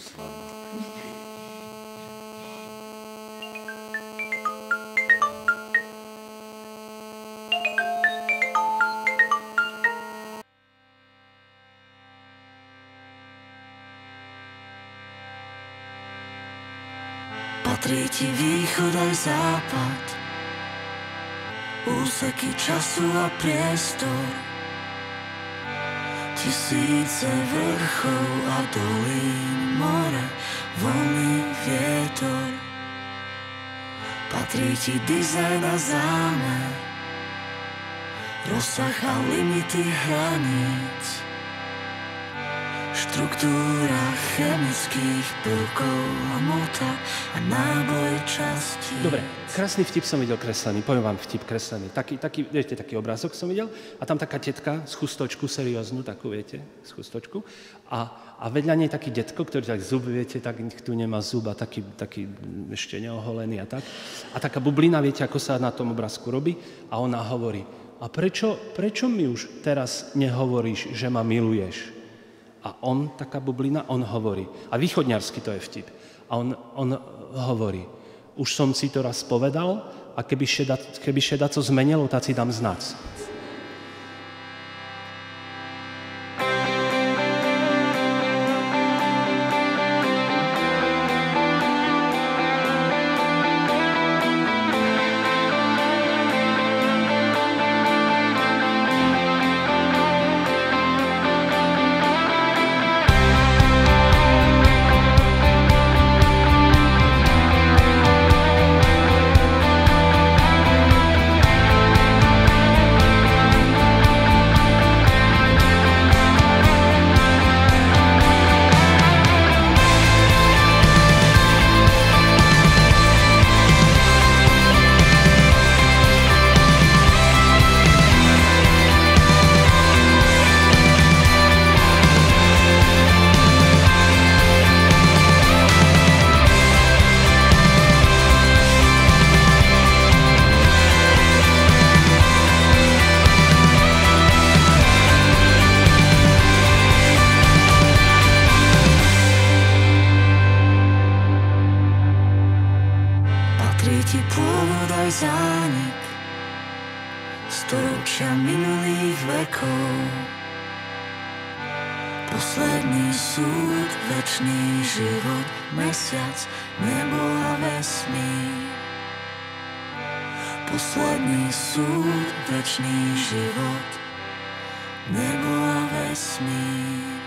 slavu. Patrí ti východ aj západ, úseky času a priestor, tisíce vrchov a dolín, more, vlny, vietor. Patrí ti dizajn a zámer, rozsah a limity hraníc, štruktúra chemických prvkov, hmota a náboj častí. Dobre, krásny vtip som videl kreslený, poviem vám vtip kreslený. Viete, taký obrázok som videl a tam taká tetka z chustočku, serióznu, takú, viete, z chustočku. A vedľa nej taký detko, ktorý tak zub, viete, tak tu nemá zub a taký ešte neoholený a tak. A taká bublina, viete, ako sa na tom obrázku robí a ona hovorí, a prečo mi už teraz nehovoríš, že ma miluješ? A on, taká bublina, on hovorí, a východňarsky to je vtip, a on hovorí, už som si to raz povedal a keby šedaco zmenilo, tak si dám znať. Storočia minulých vekov, posledný súd, večný život, mesiac, nebo a vesmír. Posledný súd, večný život, nebo a vesmír.